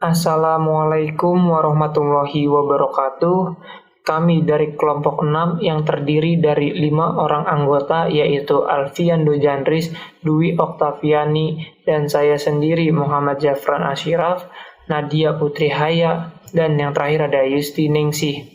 Assalamualaikum warahmatullahi wabarakatuh. Kami dari kelompok 6 yang terdiri dari 5 orang anggota yaitu Alfian Dojandris, Dwi Oktaviani, dan saya sendiri Muhammad Jafran Ashiraf, Nadia Putri Haya, dan yang terakhir ada Yusti Ningsih.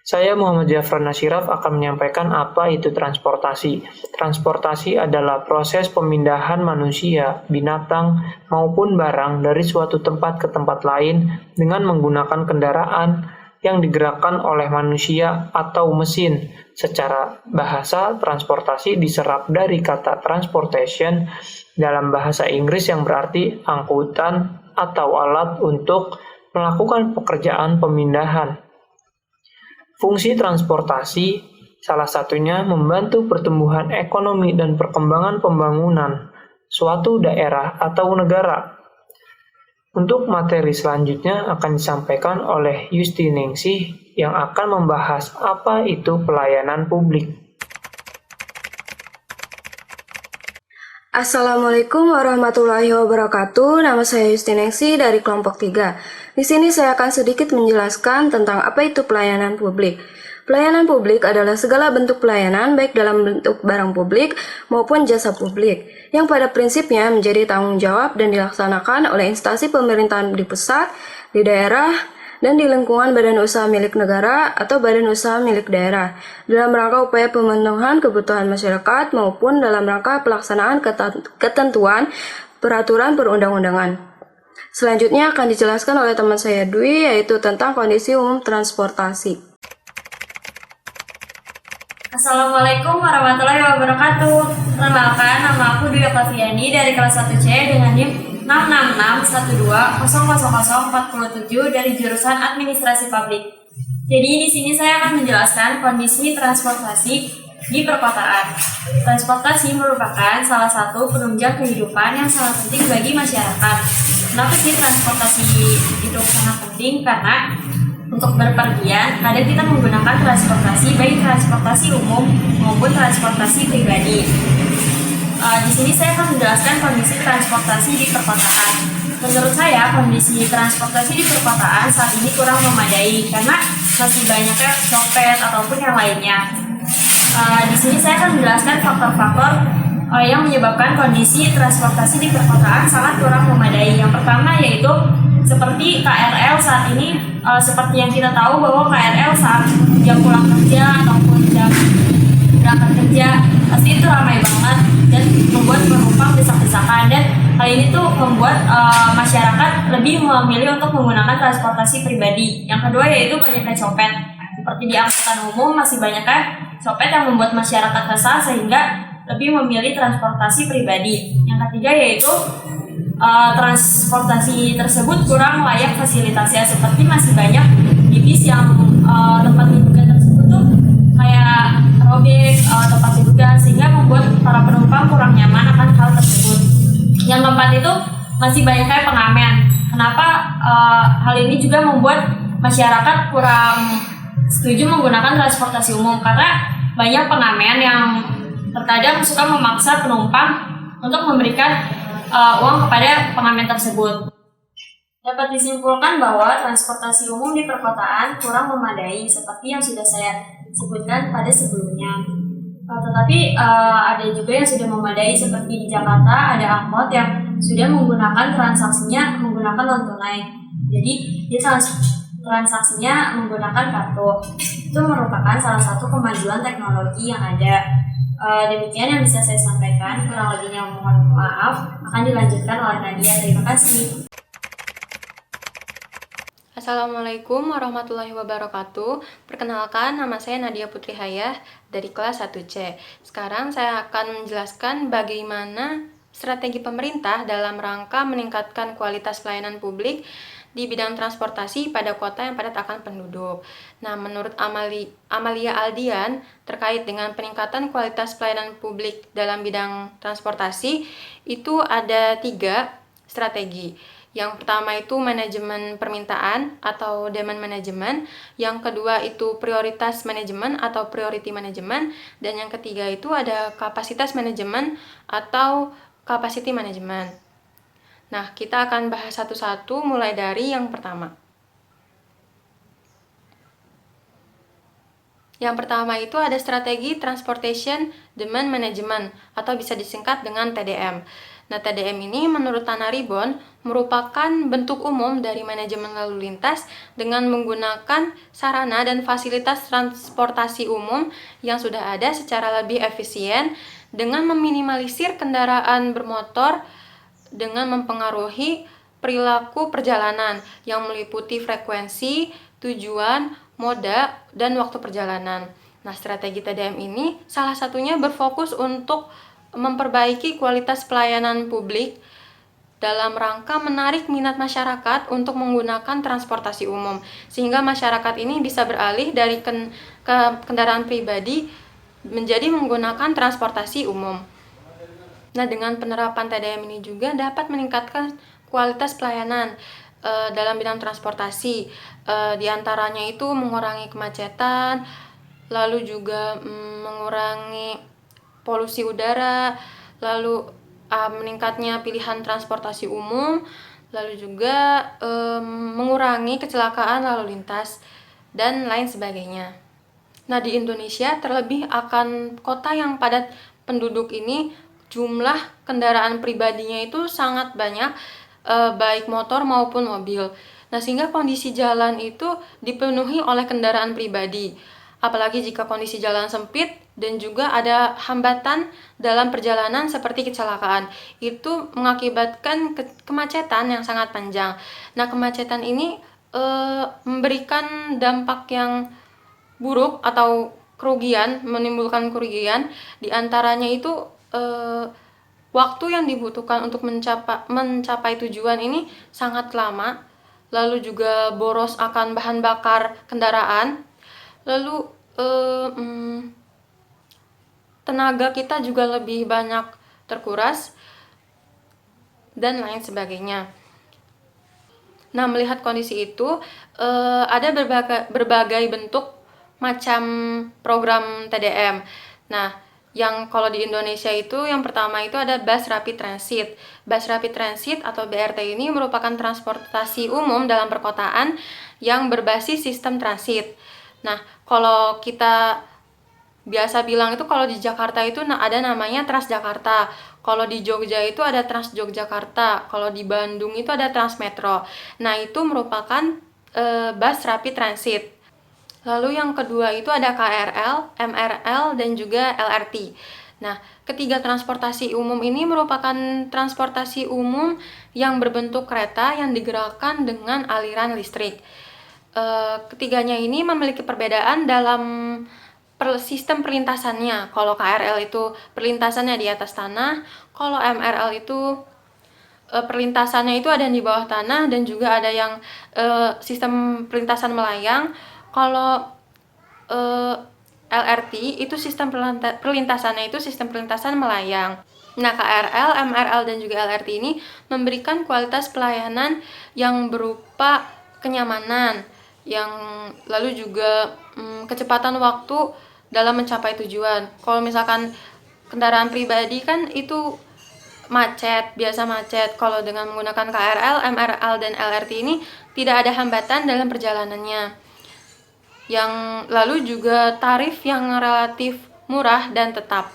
Saya Muhammad Jafran Ashiraf akan menyampaikan apa itu transportasi. Transportasi adalah proses pemindahan manusia, binatang, maupun barang dari suatu tempat ke tempat lain dengan menggunakan kendaraan yang digerakkan oleh manusia atau mesin. Secara bahasa, transportasi diserap dari kata transportation dalam bahasa Inggris yang berarti angkutan atau alat untuk melakukan pekerjaan pemindahan. Fungsi transportasi salah satunya membantu pertumbuhan ekonomi dan perkembangan pembangunan suatu daerah atau negara. Untuk materi selanjutnya akan disampaikan oleh Yusti Ningsih yang akan membahas apa itu pelayanan publik. Assalamualaikum warahmatullahi wabarakatuh. Nama saya Yusti Ningsih dari kelompok 3. Di sini saya akan sedikit menjelaskan tentang apa itu pelayanan publik. Pelayanan publik adalah segala bentuk pelayanan baik dalam bentuk barang publik maupun jasa publik yang pada prinsipnya menjadi tanggung jawab dan dilaksanakan oleh instansi pemerintahan di pusat, di daerah, dan di lingkungan badan usaha milik negara atau badan usaha milik daerah dalam rangka upaya pemenuhan kebutuhan masyarakat maupun dalam rangka pelaksanaan ketentuan peraturan perundang-undangan. Selanjutnya akan dijelaskan oleh teman saya Dwi, yaitu tentang kondisi umum transportasi. Assalamualaikum warahmatullahi wabarakatuh. Perkenalkan, nama aku Dwi Oktaviani dari kelas 1C dengan NIM 66612000047 dari jurusan Administrasi Publik. Jadi di sini saya akan menjelaskan kondisi transportasi di perkotaan. Transportasi merupakan salah satu penunjang kehidupan yang sangat penting bagi masyarakat. Kenapa sih transportasi itu sangat penting? Karena untuk berpergian, kadang kita menggunakan transportasi, baik transportasi umum maupun transportasi pribadi. Di sini saya akan menjelaskan kondisi transportasi di perkotaan. Menurut saya, kondisi transportasi di perkotaan saat ini kurang memadai karena masih banyaknya copet ataupun yang lainnya. Di sini saya akan menjelaskan faktor-faktor yang menyebabkan kondisi transportasi di perkotaan sangat kurang memadai. Yang pertama yaitu seperti KRL saat ini, seperti yang kita tahu bahwa KRL saat jam pulang kerja ataupun jam berangkat kerja pasti itu ramai banget dan membuat penumpang desak-desakan, dan hal ini tuh membuat masyarakat lebih memilih untuk menggunakan transportasi pribadi. Yang kedua yaitu banyaknya copet. Seperti di angkutan umum masih banyaknya copet yang membuat masyarakat resah sehingga lebih memilih transportasi pribadi. Yang ketiga yaitu transportasi tersebut kurang layak fasilitasnya, seperti masih banyak di bis yang tempat duduknya tersebut tuh kayak robek tempat duduknya, sehingga membuat para penumpang kurang nyaman akan hal tersebut. Yang keempat itu masih banyaknya pengamen. Kenapa hal ini juga membuat masyarakat kurang setuju menggunakan transportasi umum? Karena banyak pengamen yang terkadang suka memaksa penumpang untuk memberikan uang kepada pengamen tersebut. Dapat disimpulkan bahwa transportasi umum di perkotaan kurang memadai seperti yang sudah saya sebutkan pada sebelumnya. Tetapi ada juga yang sudah memadai, seperti di Jakarta ada angkot yang sudah menggunakan transaksinya menggunakan non tunai. Jadi dia transaksinya menggunakan kartu. Itu merupakan salah satu kemajuan teknologi yang ada. Demikian yang bisa saya sampaikan, kurang lebihnya mohon maaf. Akan dilanjutkan oleh Nadia. Terima kasih. Assalamualaikum warahmatullahi wabarakatuh. Perkenalkan, nama saya Nadia Putri Haya dari kelas 1C. Sekarang saya akan menjelaskan bagaimana strategi pemerintah dalam rangka meningkatkan kualitas pelayanan publik di bidang transportasi pada kota yang padat akan penduduk. Nah, menurut Amalia Aldian, terkait dengan peningkatan kualitas pelayanan publik dalam bidang transportasi, itu ada 3 strategi. Yang pertama itu manajemen permintaan atau demand management, yang kedua itu prioritas manajemen atau priority management, dan yang ketiga itu ada kapasitas manajemen atau capacity management. Nah, kita akan bahas satu-satu mulai dari yang pertama. Yang pertama itu ada strategi Transportation Demand Management atau bisa disingkat dengan TDM. Nah, TDM ini menurut Tanah Ribbon merupakan bentuk umum dari manajemen lalu lintas dengan menggunakan sarana dan fasilitas transportasi umum yang sudah ada secara lebih efisien dengan meminimalisir kendaraan bermotor dengan mempengaruhi perilaku perjalanan yang meliputi frekuensi, tujuan, moda, dan waktu perjalanan. Nah, strategi TDM ini salah satunya berfokus untuk memperbaiki kualitas pelayanan publik dalam rangka menarik minat masyarakat untuk menggunakan transportasi umum, sehingga masyarakat ini bisa beralih dari kendaraan pribadi menjadi menggunakan transportasi umum. Nah, dengan penerapan TDM ini juga dapat meningkatkan kualitas pelayanan dalam bidang transportasi, di antaranya itu mengurangi kemacetan, lalu juga mengurangi polusi udara, lalu meningkatnya pilihan transportasi umum, lalu juga mengurangi kecelakaan lalu lintas, dan lain sebagainya. Nah, di Indonesia terlebih akan kota yang padat penduduk ini, jumlah kendaraan pribadinya itu sangat banyak, baik motor maupun mobil. Nah, sehingga kondisi jalan itu dipenuhi oleh kendaraan pribadi. Apalagi jika kondisi jalan sempit dan juga ada hambatan dalam perjalanan seperti kecelakaan. Itu mengakibatkan kemacetan yang sangat panjang. Nah, kemacetan ini memberikan dampak yang buruk atau kerugian, menimbulkan kerugian. Di antaranya itu waktu yang dibutuhkan untuk mencapai tujuan ini sangat lama, lalu juga boros akan bahan bakar kendaraan, lalu tenaga kita juga lebih banyak terkuras, dan lain sebagainya. Nah, melihat kondisi itu, ada berbagai bentuk macam program TDM. Nah, yang kalau di Indonesia itu yang pertama itu ada Bus Rapid Transit. Bus Rapid Transit atau BRT ini merupakan transportasi umum dalam perkotaan yang berbasis sistem transit. Nah, kalau kita biasa bilang itu kalau di Jakarta itu ada namanya Transjakarta. Kalau di Jogja itu ada Trans Yogyakarta. Kalau di Bandung itu ada Transmetro. Nah, itu merupakan bus rapid transit. Lalu yang kedua itu ada KRL, MRL, dan juga LRT. Nah, ketiga transportasi umum ini merupakan transportasi umum yang berbentuk kereta yang digerakkan dengan aliran listrik. Ketiganya ini memiliki perbedaan dalam sistem perlintasannya. Kalau KRL itu perlintasannya di atas tanah, kalau MRL itu perlintasannya itu ada di bawah tanah dan juga ada yang sistem perlintasan melayang. Kalau LRT itu sistem perlintasannya itu sistem perlintasan melayang. Nah, KRL, MRL, dan juga LRT ini memberikan kualitas pelayanan yang berupa kenyamanan, yang lalu juga kecepatan waktu dalam mencapai tujuan. Kalau misalkan kendaraan pribadi kan itu macet, biasa macet. Kalau dengan menggunakan KRL, MRL, dan LRT ini tidak ada hambatan dalam perjalanannya. Yang lalu juga tarif yang relatif murah dan tetap.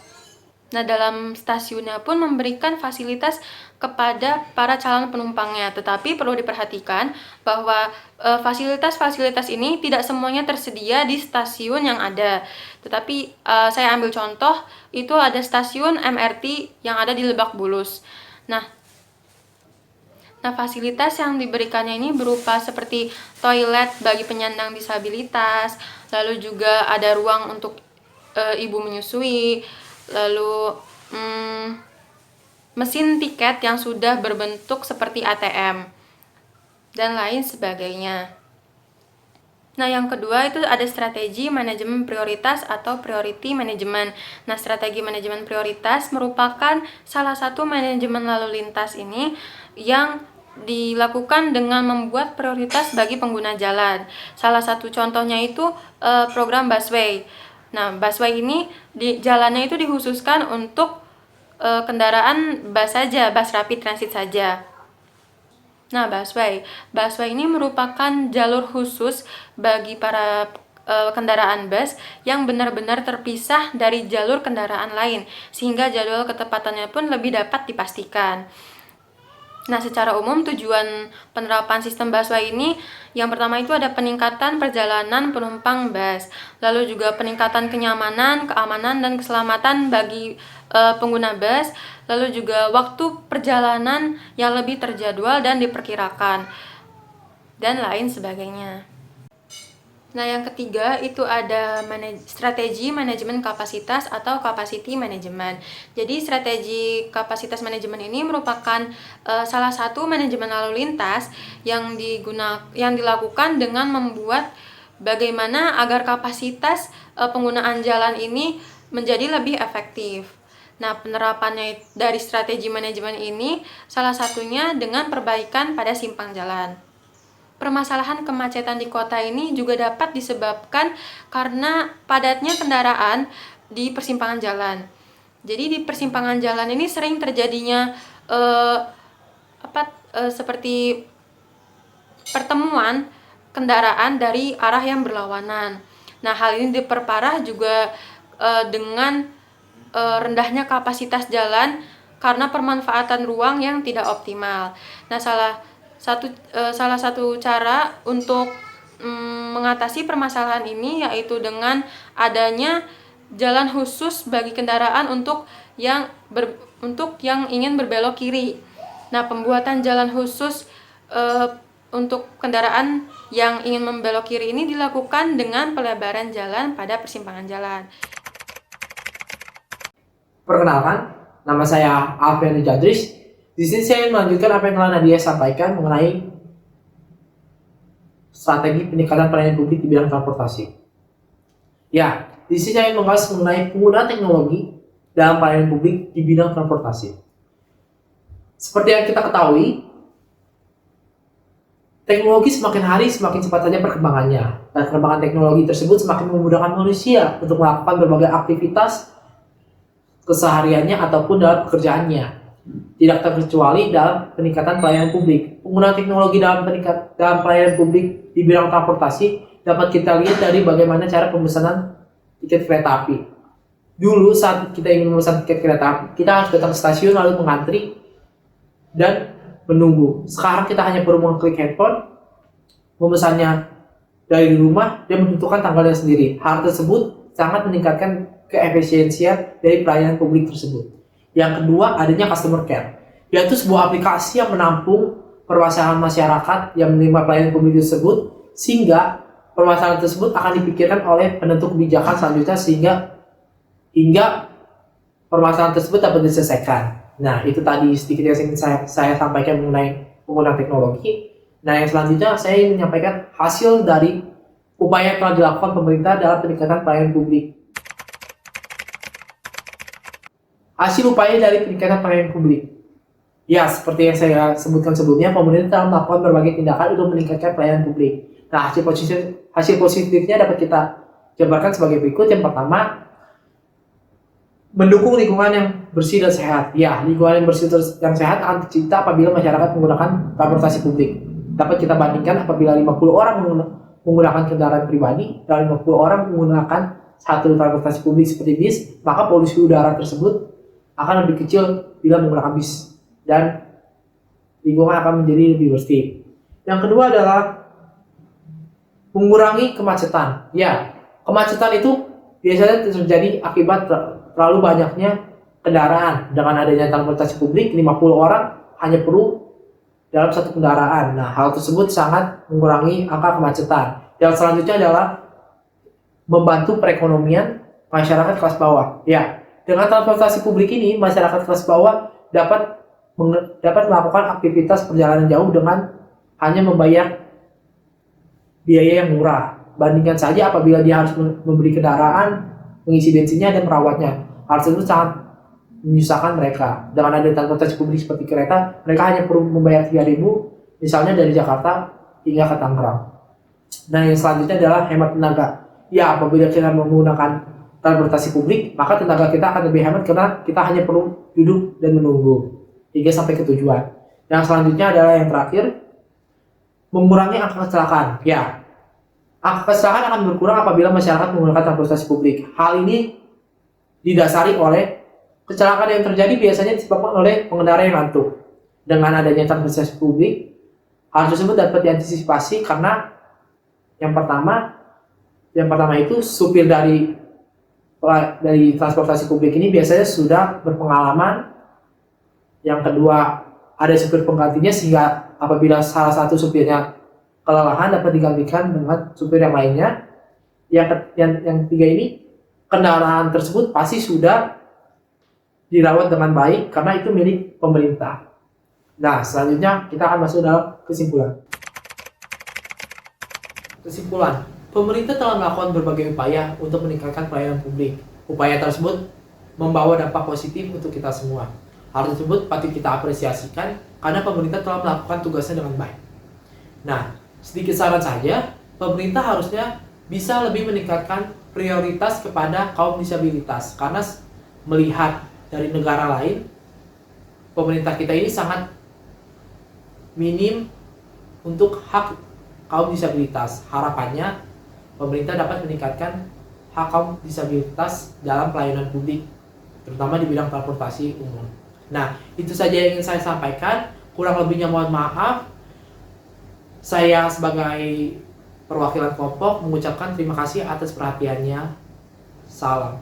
Nah, dalam stasiunnya pun memberikan fasilitas kepada para calon penumpangnya, tetapi perlu diperhatikan bahwa fasilitas-fasilitas ini tidak semuanya tersedia di stasiun yang ada. Tetapi saya ambil contoh, itu ada stasiun MRT yang ada di Lebak Bulus. Nah, fasilitas yang diberikannya ini berupa seperti toilet bagi penyandang disabilitas, lalu juga ada ruang untuk ibu menyusui, lalu mesin tiket yang sudah berbentuk seperti ATM, dan lain sebagainya. Nah, yang kedua itu ada strategi manajemen prioritas atau priority management. Nah, strategi manajemen prioritas merupakan salah satu manajemen lalu lintas ini yang dilakukan dengan membuat prioritas bagi pengguna jalan. Salah satu contohnya itu program busway. Nah, busway ini jalannya itu dikhususkan untuk kendaraan bus saja, bus rapid transit saja. Nah, busway. Busway ini merupakan jalur khusus bagi para kendaraan bus yang benar-benar terpisah dari jalur kendaraan lain, sehingga jadwal ketepatannya pun lebih dapat dipastikan. Nah, secara umum tujuan penerapan sistem busway ini yang pertama itu ada peningkatan perjalanan penumpang bus, lalu juga peningkatan kenyamanan, keamanan, dan keselamatan bagi pengguna bus, lalu juga waktu perjalanan yang lebih terjadwal dan diperkirakan, dan lain sebagainya. Nah, yang ketiga itu ada strategi manajemen kapasitas atau capacity management. Jadi, strategi kapasitas manajemen ini merupakan salah satu manajemen lalu lintas yang dilakukan dengan membuat bagaimana agar kapasitas penggunaan jalan ini menjadi lebih efektif. Nah, penerapannya dari strategi manajemen ini salah satunya dengan perbaikan pada simpang jalan. Permasalahan kemacetan di kota ini juga dapat disebabkan karena padatnya kendaraan di persimpangan jalan. Jadi di persimpangan jalan ini sering terjadinya seperti pertemuan kendaraan dari arah yang berlawanan. Nah, hal ini diperparah juga dengan rendahnya kapasitas jalan karena pemanfaatan ruang yang tidak optimal. Nah, salah satu cara untuk mengatasi permasalahan ini yaitu dengan adanya jalan khusus bagi kendaraan untuk yang ingin berbelok kiri. Nah, pembuatan jalan khusus untuk kendaraan yang ingin membelok kiri ini dilakukan dengan pelebaran jalan pada persimpangan jalan. Perkenalkan, nama saya Alfian Dujandris. Di sini saya melanjutkan apa yang telah Nadia sampaikan mengenai strategi peningkatan pelayanan publik di bidang transportasi. Ya, di sini saya membahas mengenai penggunaan teknologi dalam pelayanan publik di bidang transportasi. Seperti yang kita ketahui, teknologi semakin hari semakin cepat saja perkembangannya, dan perkembangan teknologi tersebut semakin memudahkan manusia untuk melakukan berbagai aktivitas kesehariannya ataupun dalam pekerjaannya. Tidak terkecuali dalam peningkatan pelayanan publik. Penggunaan teknologi dalam pelayanan publik di bidang transportasi dapat kita lihat dari bagaimana cara pemesanan tiket kereta api. Dulu saat kita ingin memesan tiket kereta api, kita harus datang ke stasiun lalu mengantri dan menunggu. Sekarang kita hanya perlu mengklik handphone, memesannya dari rumah dan menentukan tanggalnya sendiri. Hal tersebut sangat meningkatkan keefisiensian dari pelayanan publik tersebut. Yang kedua, adanya customer care, yaitu sebuah aplikasi yang menampung permasalahan masyarakat yang menerima pelayanan publik tersebut, sehingga permasalahan tersebut akan dipikirkan oleh penentu kebijakan selanjutnya hingga permasalahan tersebut dapat diselesaikan. Nah, itu tadi sedikit yang ingin saya sampaikan mengenai penggunaan teknologi. Nah, yang selanjutnya saya ingin menyampaikan hasil dari upaya yang telah dilakukan pemerintah dalam peningkatan pelayanan publik. Hasil upaya dari peningkatan pelayanan publik. Ya, seperti yang saya sebutkan sebelumnya, pemerintah telah melakukan berbagai tindakan untuk meningkatkan pelayanan publik. Nah, hasil positifnya dapat kita jabarkan sebagai berikut. Yang pertama, mendukung lingkungan yang bersih dan sehat. Ya, lingkungan yang bersih dan sehat akan tercipta apabila masyarakat menggunakan transportasi publik. Dapat kita bandingkan apabila 50 orang menggunakan kendaraan pribadi dan 50 orang menggunakan satu transportasi publik seperti bis, maka polusi udara tersebut akan lebih kecil bila menggunakan bis dan lingkungan akan menjadi lebih bersih. Yang kedua adalah mengurangi kemacetan. Ya, kemacetan itu biasanya terjadi akibat terlalu banyaknya kendaraan. Dengan adanya transportasi publik, 50 orang hanya perlu dalam satu kendaraan. Nah, hal tersebut sangat mengurangi angka kemacetan. Yang selanjutnya adalah membantu perekonomian masyarakat kelas bawah. Ya, dengan transportasi publik ini, masyarakat kelas bawah dapat melakukan aktivitas perjalanan jauh dengan hanya membayar biaya yang murah. Bandingkan saja apabila dia harus membeli kendaraan, mengisi bensinnya, dan merawatnya. Hal tersebut sangat menyusahkan mereka. Dengan ada transportasi publik seperti kereta, mereka hanya perlu membayar 3.000, misalnya dari Jakarta hingga ke Tangerang. Nah, yang selanjutnya adalah hemat tenaga. Ya, apabila kita menggunakan transportasi publik, maka tenaga kita akan lebih hemat karena kita hanya perlu duduk dan menunggu hingga sampai ke tujuan. Yang selanjutnya adalah yang terakhir, mengurangi angka kecelakaan. Ya, angka kecelakaan akan berkurang apabila masyarakat menggunakan transportasi publik. Hal ini didasari oleh kecelakaan yang terjadi biasanya disebabkan oleh pengendara yang ngantuk. Dengan adanya transportasi publik, hal tersebut dapat diantisipasi karena yang pertama itu supir dari transportasi publik ini biasanya sudah berpengalaman. Yang kedua, ada supir penggantinya sehingga apabila salah satu supirnya kelelahan dapat digantikan dengan supir yang lainnya. Yang ketiga ini, kendaraan tersebut pasti sudah dirawat dengan baik karena itu milik pemerintah. Nah, selanjutnya kita akan masuk dalam kesimpulan. Kesimpulan, pemerintah telah melakukan berbagai upaya untuk meningkatkan pelayanan publik. Upaya tersebut membawa dampak positif untuk kita semua. Hal tersebut patut kita apresiasikan karena pemerintah telah melakukan tugasnya dengan baik. Nah, sedikit saran saja, pemerintah harusnya bisa lebih meningkatkan prioritas kepada kaum disabilitas karena melihat dari negara lain, pemerintah kita ini sangat minim untuk hak kaum disabilitas. Harapannya pemerintah dapat meningkatkan hak kaum disabilitas dalam pelayanan publik, terutama di bidang transportasi umum. Nah, itu saja yang ingin saya sampaikan. Kurang lebihnya mohon maaf. Saya sebagai perwakilan kelompok mengucapkan terima kasih atas perhatiannya. Salam.